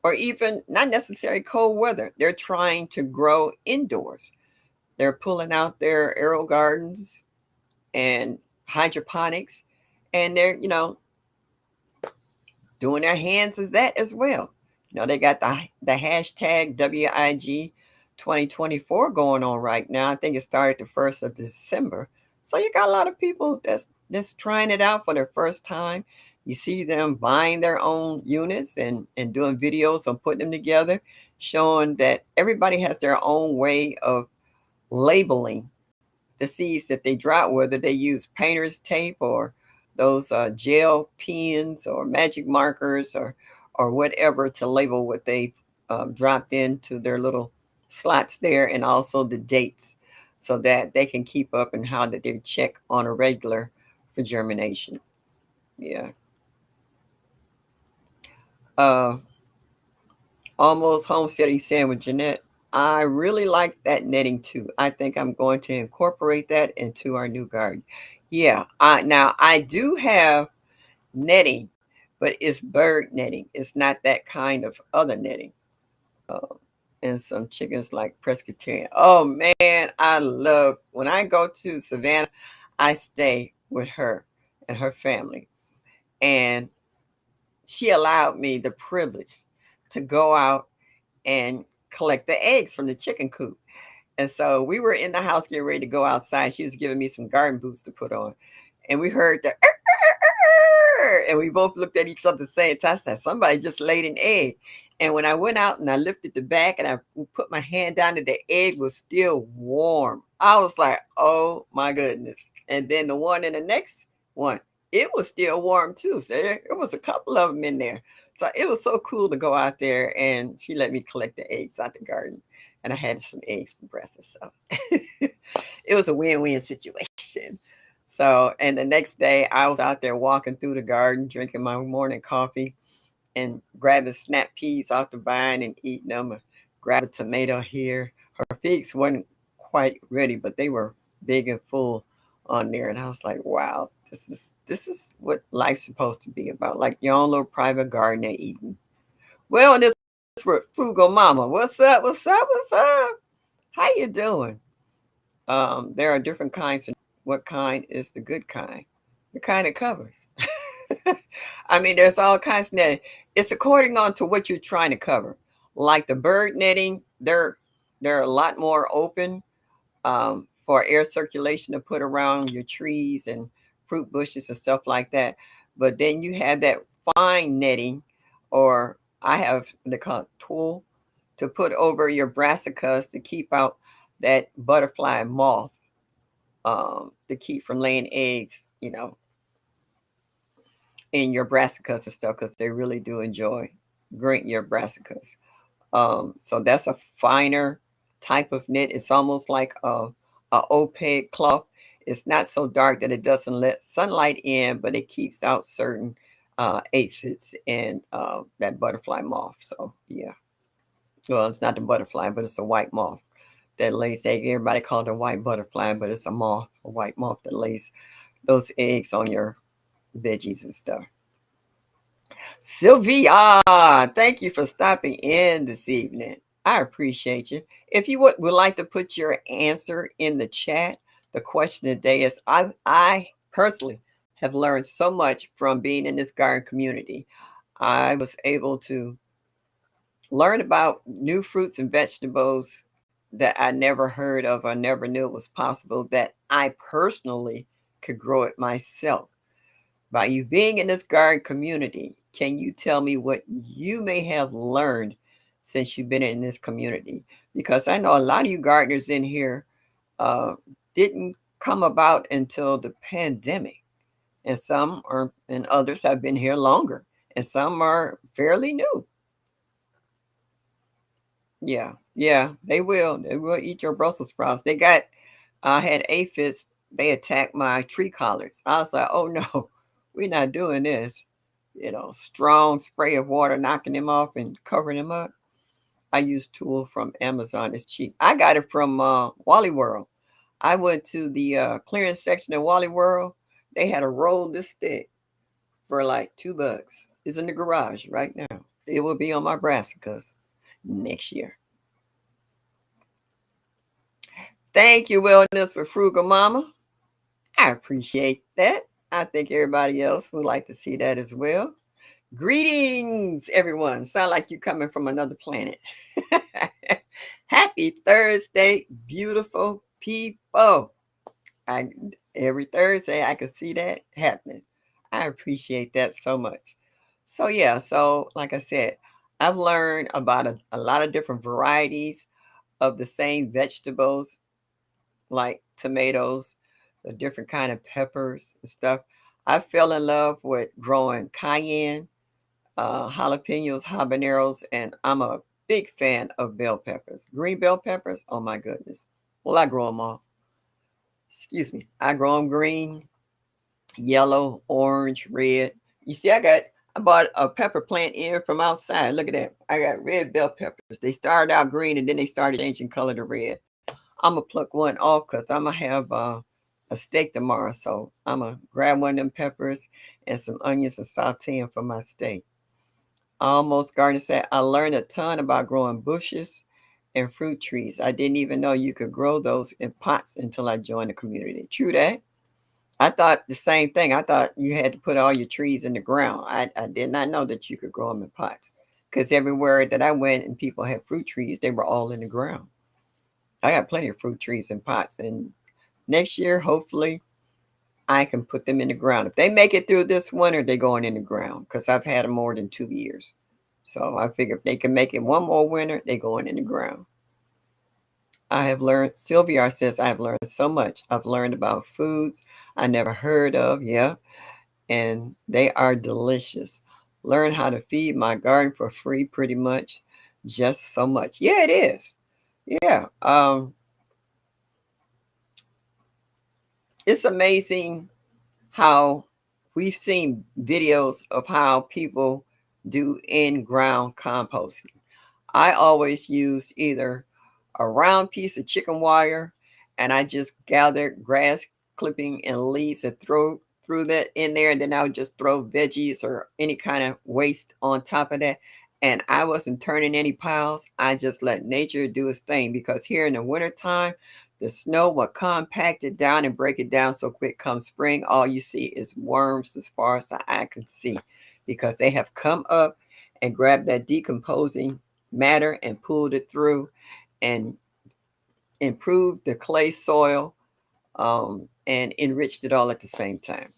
or even not necessarily cold weather, they're trying to grow indoors. They're pulling out their aero gardens and hydroponics, and they're, doing their hands as that as well. They got the hashtag WIG 2024 going on right now. I think it started the 1st of December. So you got a lot of people that's trying it out for their first time. You see them buying their own units and doing videos on putting them together, showing that everybody has their own way of labeling the seeds that they drop, whether they use painter's tape or those gel pens or magic markers or whatever to label what they dropped into their little slots there, and also the dates so that they can keep up and how that they check on a regular for germination. Yeah. Uh, Almost homesteading Sam with Jeanette. I really like that netting too. I think I'm going to incorporate that into our new garden. Yeah. Now I do have netting, but it's bird netting. It's not that kind of other netting. Uh, and some chickens like Presbyterian. Oh man, I love when I go to Savannah, I stay with her and her family. And she allowed me the privilege to go out and collect the eggs from the chicken coop. And so we were in the house getting ready to go outside. She was giving me some garden boots to put on. And we heard the and we both looked at each other at the same time. I said, somebody just laid an egg. And when I went out and I lifted the back and I put my hand down and the egg was still warm. I was like, oh my goodness. And then the one in the next one, it was still warm too. So there was a couple of them in there. So it was so cool to go out there and she let me collect the eggs out the garden. And I had some eggs for breakfast. So it was a win-win situation. So, and the next day I was out there walking through the garden, drinking my morning coffee and grabbing snap peas off the vine and eating them, or grab a tomato here. Her figs weren't quite ready, but they were big and full on there. And I was like, wow, this is what life's supposed to be about. Like your own little private garden at Eden. Well, and this for Frugal Mama. What's up? What's up? What's up? How you doing? There are different kinds. And what kind is the good kind? The kind that covers. I mean, there's all kinds of netting. It's according on to what you're trying to cover. Like the bird netting, they're a lot more open for air circulation to put around your trees and fruit bushes and stuff like that. But then you have that fine netting, or I have what they call it tulle, to put over your brassicas to keep out that butterfly moth, to keep from laying eggs, in your brassicas and stuff, because they really do enjoy green your brassicas. So that's a finer type of knit. It's almost like a opaque cloth. It's not so dark that it doesn't let sunlight in, but it keeps out certain aphids and that butterfly moth. So yeah, well, it's not the butterfly, but it's a white moth that lays egg. Everybody call it a white butterfly, but it's a moth, a white moth that lays those eggs on your veggies and stuff. Sylvia, thank you for stopping in this evening. I appreciate you. If you would like to put your answer in the chat, the question today is I personally have learned so much from being in this garden community. I was able to learn about new fruits and vegetables that I never heard of or never knew it was possible that I personally could grow it myself. By you being in this garden community, can you tell me what you may have learned since you've been in this community? Because I know a lot of you gardeners in here uh, didn't come about until the pandemic, and some are, and others have been here longer, and some are fairly new. Yeah, yeah, they will. They will eat your Brussels sprouts. I had aphids. They attacked my tree collards. I was like, oh no, we're not doing this. Strong spray of water, knocking them off and covering them up. I use tool from Amazon. It's cheap. I got it from Wally World. I went to the clearance section at Wally World. They had a roll this thick for like $2. It's in the garage right now. It will be on my brassicas next year. Thank you, Wellness for Frugal Mama. I appreciate that. I think everybody else would like to see that as well. Greetings, everyone. Sound like you're coming from another planet. Happy Thursday, beautiful people. I every Thursday I can see that happening. I appreciate that so much. So yeah, so like I said, I've learned about a lot of different varieties of the same vegetables, like tomatoes, the different kind of peppers and stuff. I fell in love with growing cayenne, jalapenos, habaneros, and I'm a big fan of bell peppers. Green bell peppers, oh my goodness. Well, I grow them all. Excuse me. I grow them green, yellow, orange, red. You see, I'm I bought a pepper plant in from outside. Look at that. I got red bell peppers. They started out green and then they started changing color to red. I'm gonna pluck one off because I'm gonna have a steak tomorrow. So I'm gonna grab one of them peppers and some onions and saute them for my steak. Almost Garden said, I learned a ton about growing bushes and fruit trees. I didn't even know you could grow those in pots until I joined the community. True that. I thought the same thing. I thought you had to put all your trees in the ground. I did not know that you could grow them in pots. Because everywhere that I went and people had fruit trees, they were all in the ground. I got plenty of fruit trees in pots. And next year, hopefully, I can put them in the ground. If they make it through this winter, they're going in the ground because I've had them more than 2 years. So I figure if they can make it one more winter, they're going in the ground. I have learned, Sylvia says, I have learned so much. I've learned about foods I never heard of. Yeah. And they are delicious. Learn how to feed my garden for free pretty much. Just so much. Yeah, it is. Yeah. It's amazing how we've seen videos of how people do in-ground composting. I always use either a round piece of chicken wire and I just gather grass clipping and leaves and throw that in there, and then I would just throw veggies or any kind of waste on top of that. And I wasn't turning any piles. I just let nature do its thing because here in the wintertime, the snow will compact it down and break it down so quick. Come spring, all you see is worms as far as the eye can see because they have come up and grabbed that decomposing matter and pulled it through and improved the clay soil and enriched it all at the same time.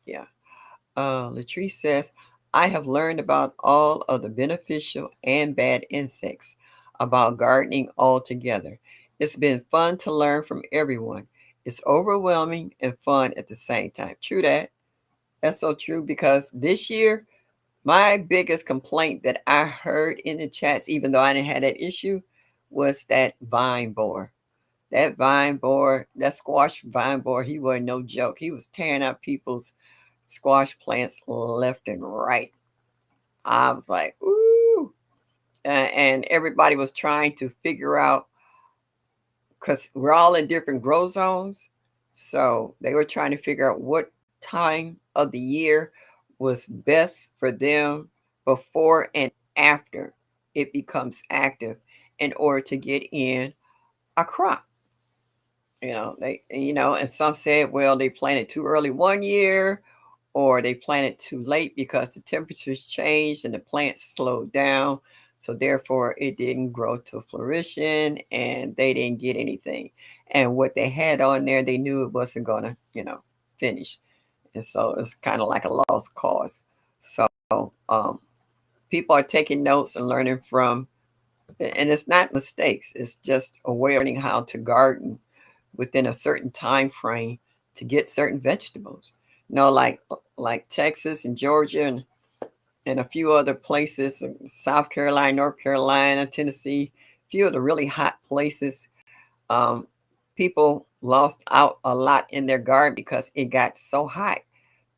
Yeah. Latrice says, I have learned about all of the beneficial and bad insects about gardening altogether. It's been fun to learn from everyone. It's overwhelming and fun at the same time. True that. That's so true because this year, my biggest complaint that I heard in the chats, even though I didn't have that issue, was that vine borer. That vine borer, that squash vine borer, he wasn't no joke. He was tearing up people's squash plants left and right. I was like, ooh. And everybody was trying to figure out because we're all in different grow zones. So they were trying to figure out what time of the year was best for them before and after it becomes active in order to get in a crop. And some said, well, they planted too early one year or they planted too late because the temperatures changed and the plants slowed down. So therefore it didn't grow to fruition and they didn't get anything. And what they had on there, they knew it wasn't gonna finish. And so it's kind of like a lost cause. So um, people are taking notes and learning from, and it's not mistakes. It's just a way of learning how to garden within a certain time frame to get certain vegetables. Like Texas and Georgia and a few other places, South Carolina, North Carolina, Tennessee, a few of the really hot places. Um, People lost out a lot in their garden because it got so hot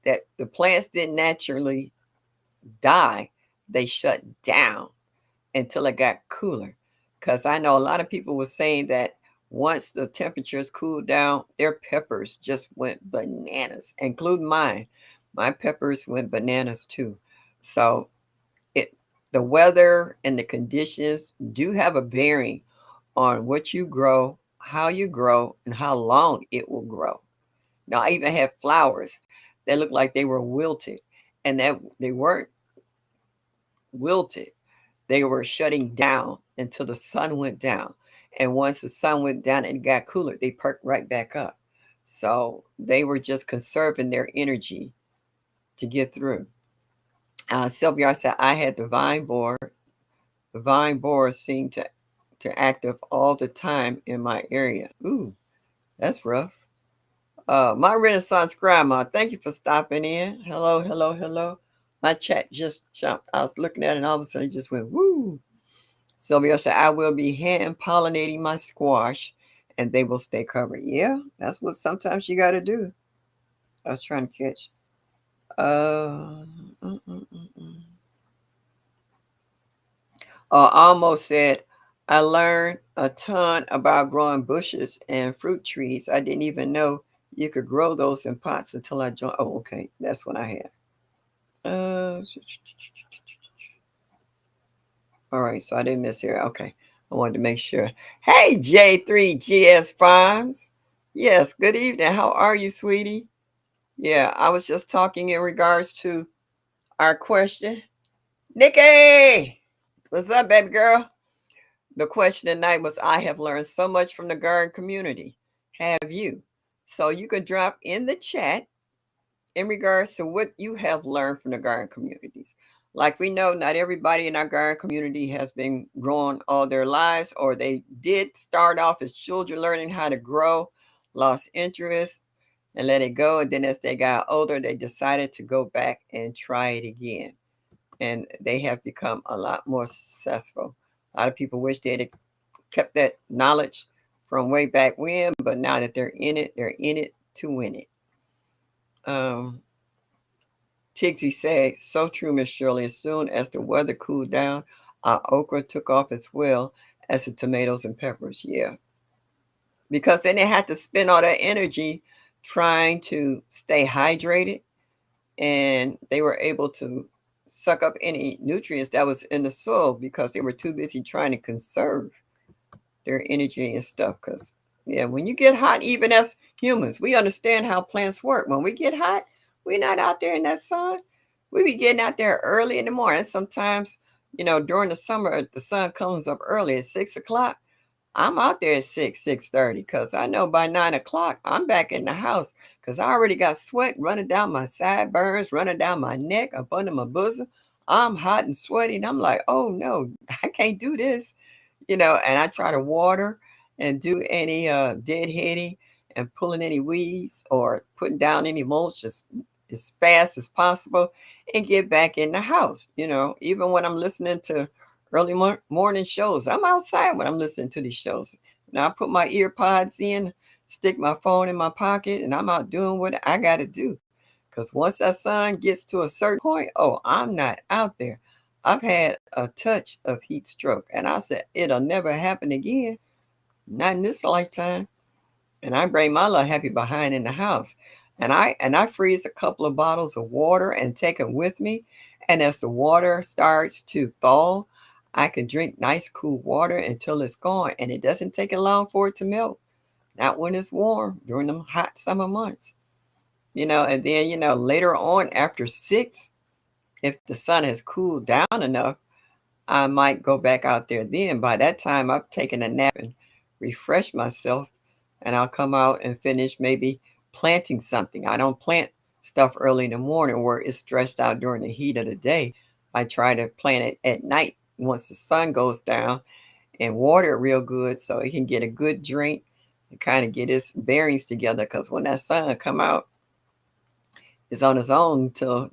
that the plants didn't naturally die. They shut down until it got cooler. Because I know a lot of people were saying that once the temperatures cooled down, their peppers just went bananas, including mine. My peppers went bananas too. So it the weather and the conditions do have a bearing on what you grow, how you grow, and how long it will grow. Now I even had flowers that looked like they were wilted, and that they weren't wilted. They were shutting down until the sun went down. And once the sun went down and it got cooler, they perked right back up. So they were just conserving their energy to get through. Sylvia said, I had the vine borer. The vine borer seemed to active all the time in my area. Ooh, that's rough. My Renaissance grandma, thank you for stopping in. Hello, hello, hello. My chat just jumped. I was looking at it and all of a sudden it just went woo. Sylvia said, I will be hand pollinating my squash and they will stay covered. Yeah, that's what sometimes you got to do. I was trying to catch. Uh, mm, mm, mm, mm. Almost said, I learned a ton about growing bushes and fruit trees. I didn't even know you could grow those in pots until I joined. Oh, okay. That's what I had. Uh, all right. So I didn't miss here. Okay. I wanted to make sure. Hey, J3GS Farms. Yes. Good evening. How are you, sweetie? Yeah. I was just talking in regards to our question. Nikki, what's up, baby girl? The question tonight was, I have learned so much from the garden community. Have you? So you could drop in the chat in regards to what you have learned from the garden communities. Like we know, not everybody in our garden community has been growing all their lives, or they did start off as children learning how to grow, lost interest, and let it go. And then as they got older, they decided to go back and try it again. And they have become a lot more successful. A lot of people wish they'd kept that knowledge from way back when, but now that they're in it to win it. Um, Tigsy said, so true, Miss Shirley. As soon as the weather cooled down, our okra took off as well as the tomatoes and peppers. Yeah. Because then they had to spend all that energy trying to stay hydrated, and they were able to suck up any nutrients that was in the soil because they were too busy trying to conserve their energy and stuff. Because, yeah, when you get hot, even as humans, we understand how plants work. When we get hot, we're not out there in that sun. We be getting out there early in the morning. Sometimes, during the summer, the sun comes up early at 6 o'clock. I'm out there at 6:30, because I know by 9 o'clock I'm back in the house because I already got sweat running down my sideburns, running down my neck, up under my bosom. I'm hot and sweaty, and I'm like, oh no, I can't do this. And I try to water and do any deadheading and pulling any weeds or putting down any mulch as fast as possible and get back in the house. Even when I'm listening to early morning shows, I'm outside when I'm listening to these shows. I put my ear pods in, stick my phone in my pocket, and I'm out doing what I got to do. Because once that sun gets to a certain point, oh, I'm not out there. I've had a touch of heat stroke, and I said it'll never happen again, not in this lifetime. And I bring my little happy behind in the house, and I freeze a couple of bottles of water and take them with me. And as the water starts to thaw, I can drink nice cool water until it's gone, and it doesn't take it long for it to melt. Not when it's warm during them hot summer months. And then later on after 6, if the sun has cooled down enough, I might go back out there then. By that time, I've taken a nap and refreshed myself, and I'll come out and finish maybe planting something. I don't plant stuff early in the morning where it's stressed out during the heat of the day. I try to plant it at night once the sun goes down and water it real good so it can get a good drink and kind of get its bearings together. Because when that sun come out, it's on its own till,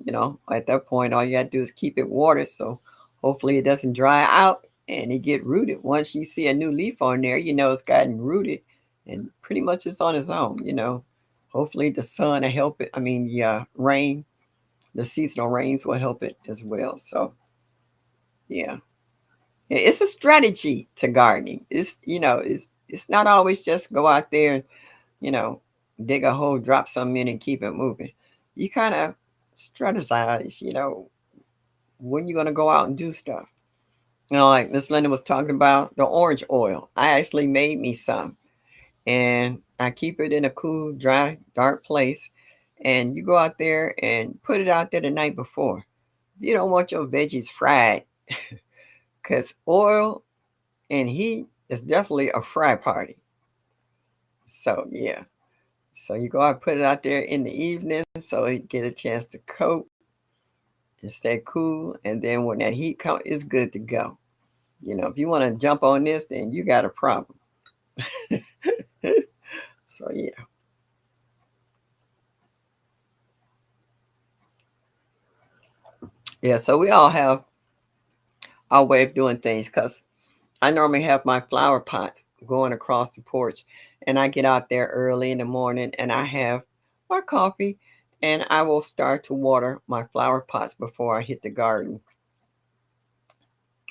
at that point, all you got to do is keep it watered. So hopefully it doesn't dry out and it get rooted. Once you see a new leaf on there, it's gotten rooted and pretty much it's on its own. Hopefully the sun will help it. I mean, the rain, the seasonal rains will help it as well. So, yeah. It's a strategy to gardening. It's not always just go out there and, you know, dig a hole, drop something in and keep it moving. You kind of strategize, when you're going to go out and do stuff. Like Miss Linda was talking about the orange oil. I actually made me some, and I keep it in a cool, dry, dark place. And you go out there and put it out there the night before. You don't want your veggies fried, because oil and heat is definitely a fry party. So, yeah. So you go out and put it out there in the evening so it get a chance to coat and stay cool. And then when that heat comes, it's good to go. If you want to jump on this, then you got a problem. So yeah. Yeah, so we all have our way of doing things, because I normally have my flower pots going across the porch, and I get out there early in the morning and I have my coffee And I will start to water my flower pots before I hit the garden.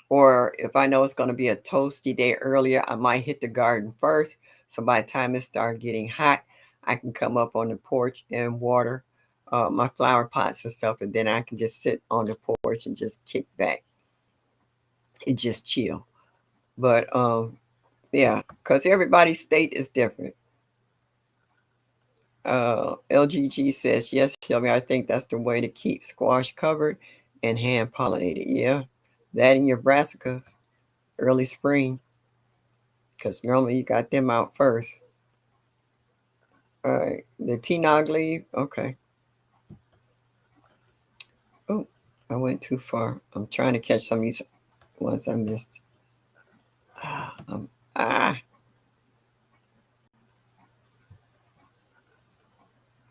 Or if I know it's going to be a toasty day earlier, I might hit the garden first. So by the time it starts getting hot, I can come up on the porch and water my flower pots and stuff. And then I can just sit on the porch and just kick back and just chill. But yeah, because everybody's state is different. LGG says, yes, Shelby, I think that's the way to keep squash covered and hand pollinated. Yeah, that in your brassicas, early spring, because normally you got them out first. All right, the tea nog leaf, okay. Oh, I went too far. I'm trying to catch some of these ones I missed. Ah,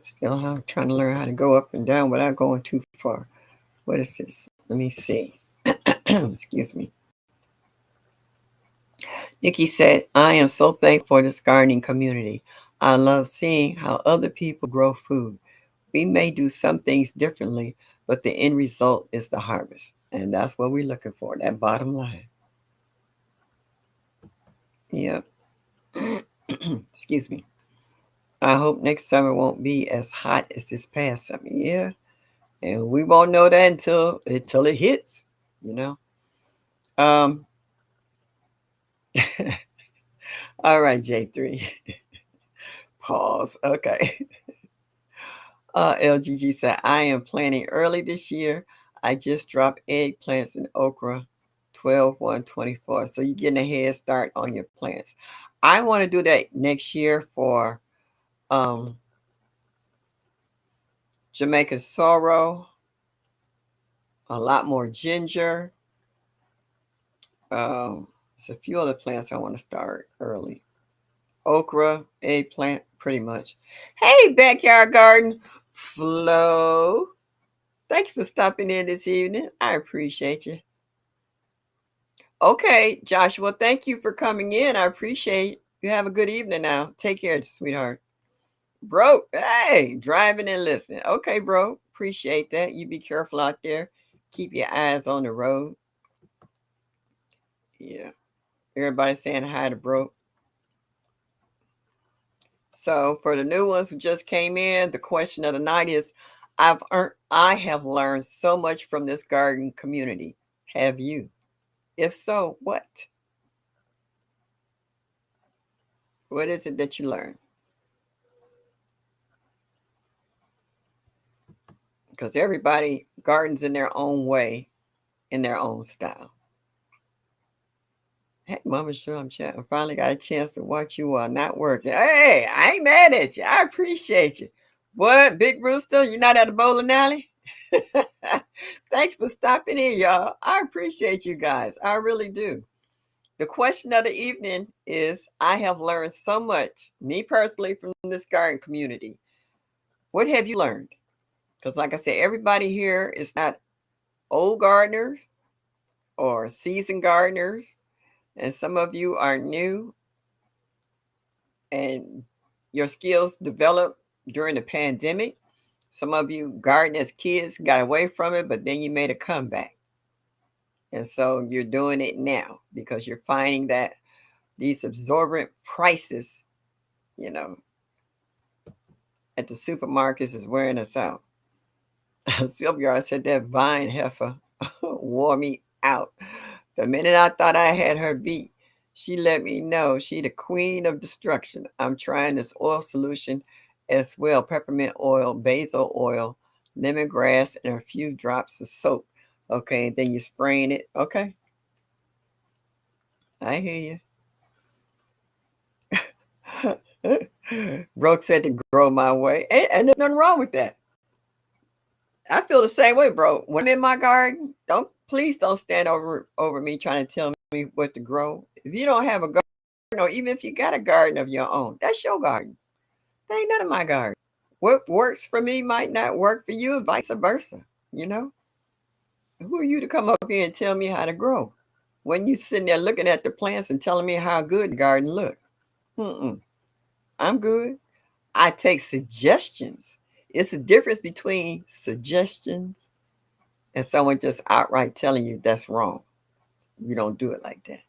still trying to learn how to go up and down without going too far. What is this? Let me see. Excuse me. Nikki said, I am so thankful for this gardening community. I love seeing how other people grow food. We may do some things differently, but the end result is the harvest. And that's what we're looking for, that bottom line. Yep. Excuse me. I hope next summer won't be as hot as this past summer. Yeah. And we won't know that until it hits, you know. Um all right, J3. Pause. Okay. LGG said, I am planting early this year. I just dropped eggplants and okra 12/1/24. So you're getting a head start on your plants. I want to do that next year for um, Jamaican sorrel, a lot more ginger. There's a few other plants I want to start early. Okra, eggplant, pretty much. Hey, backyard garden, Flo. Thank you for stopping in this evening. I appreciate you. Okay, Joshua, thank you for coming in. I appreciate you. Have a good evening now. Take care, sweetheart. Bro, hey, driving and listening. Okay, bro, appreciate that. You be careful out there. Keep your eyes on the road. Yeah. Everybody saying hi to bro. So for the new ones who just came in, the question of the night is I have learned so much from this garden community. Have you? If so, what? What is it that you learned? Because everybody gardens in their own way, in their own style. Hey, Mama sure I'm chatting. I finally got a chance to watch you while not working. Hey, I ain't mad at you. I appreciate you. What, Big Rooster? You not at the bowling alley? Thank you for stopping in, y'all. I appreciate you guys. I really do. The question of the evening is I have learned so much, me personally, from this garden community. What have you learned? Because, like I said, everybody here is not old gardeners or seasoned gardeners, and some of you are new and your skills developed during the pandemic. Some of you garden as kids, got away from it, but then you made a comeback. And so you're doing it now because you're finding that these absorbent prices, you know, at the supermarkets is wearing us out. Sylvia said that vine heifer wore me out. The minute I thought I had her beat, she let me know she the queen of destruction. I'm trying this oil solution as well. Peppermint oil, basil oil, lemongrass, and a few drops of soap. Okay, then you spraying it. Okay, I hear you. Brooke said to grow my way. And there's nothing wrong with that. I feel the same way, bro. When I'm in my garden, please don't stand over me trying to tell me what to grow. If you don't have a garden, or even if you got a garden of your own, that's your garden. That ain't none of my garden. What works for me might not work for you, and vice versa. You know, who are you to come up here and tell me how to grow? When you sitting there looking at the plants and telling me how good the garden look, I'm good. I take suggestions. It's a difference between suggestions and someone just outright telling you that's wrong. You don't do it like that.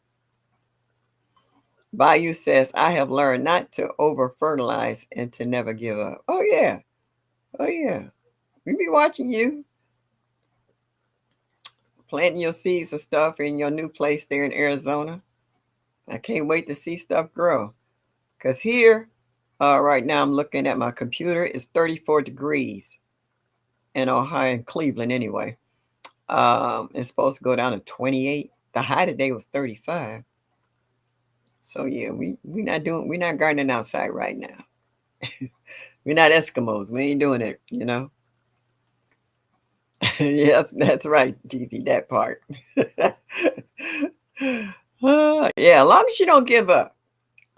Bayou says, I have learned not to over fertilize and to never give up. Oh, yeah. Oh, yeah. We be watching you planting your seeds and stuff in your new place there in Arizona. I can't wait to see stuff grow. Because here, right now, I'm looking at my computer. It's 34 degrees in Ohio and Cleveland anyway. It's supposed to go down to 28. The high today was 35. So yeah, we're not gardening outside right now. We're not Eskimos. We ain't doing it, you know. Yeah, that's right, TZ, that part. Yeah, as long as you don't give up,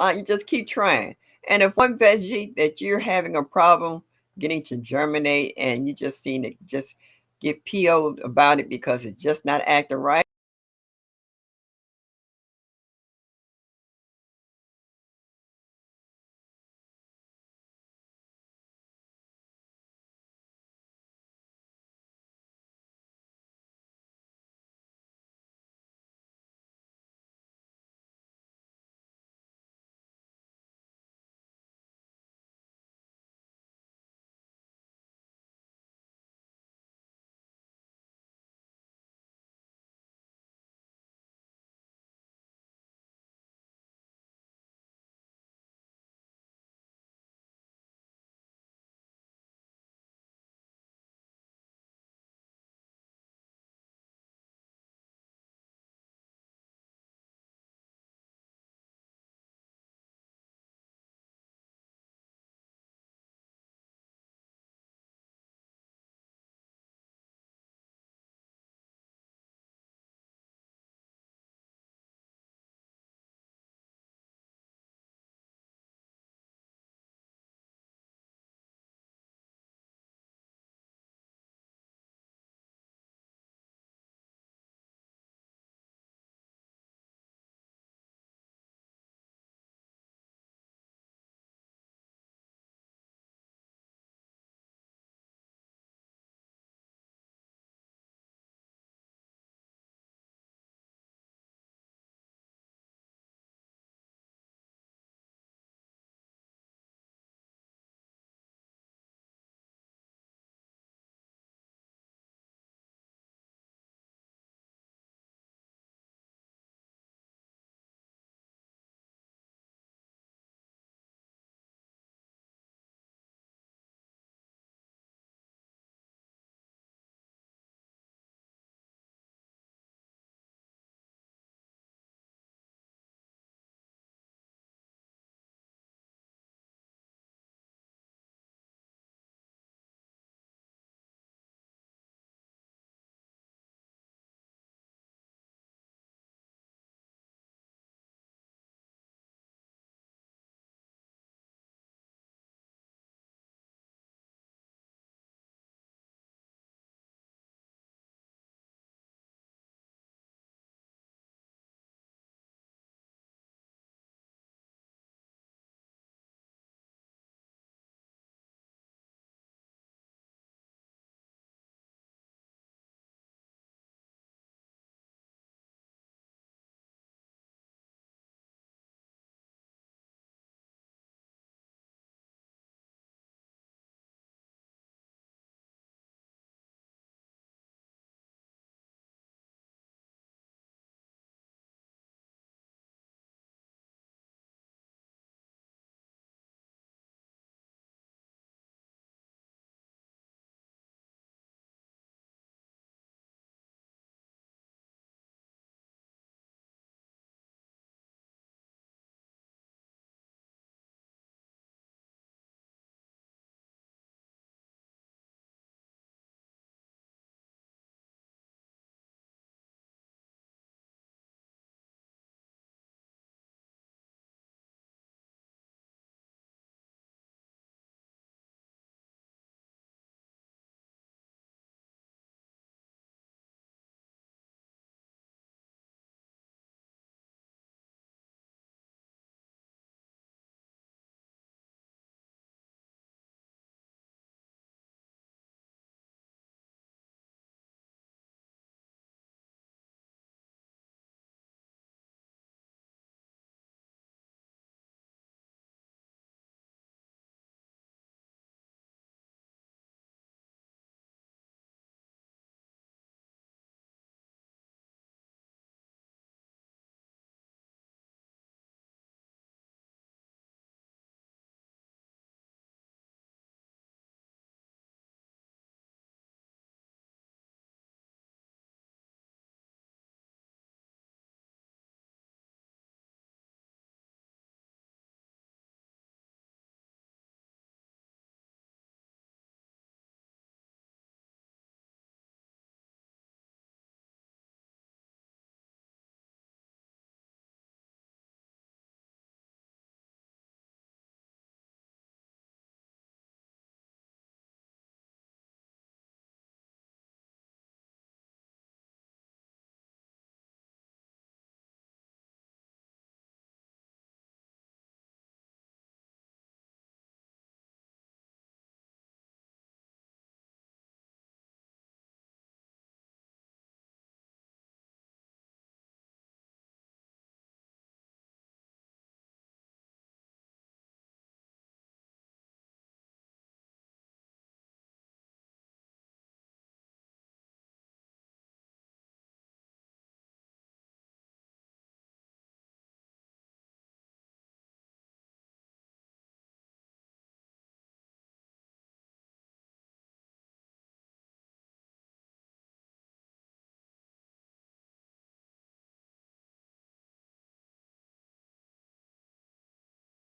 you just keep trying. And if one veggie that you're having a problem getting to germinate and you just seen it just get PO'd about it because it's just not acting right,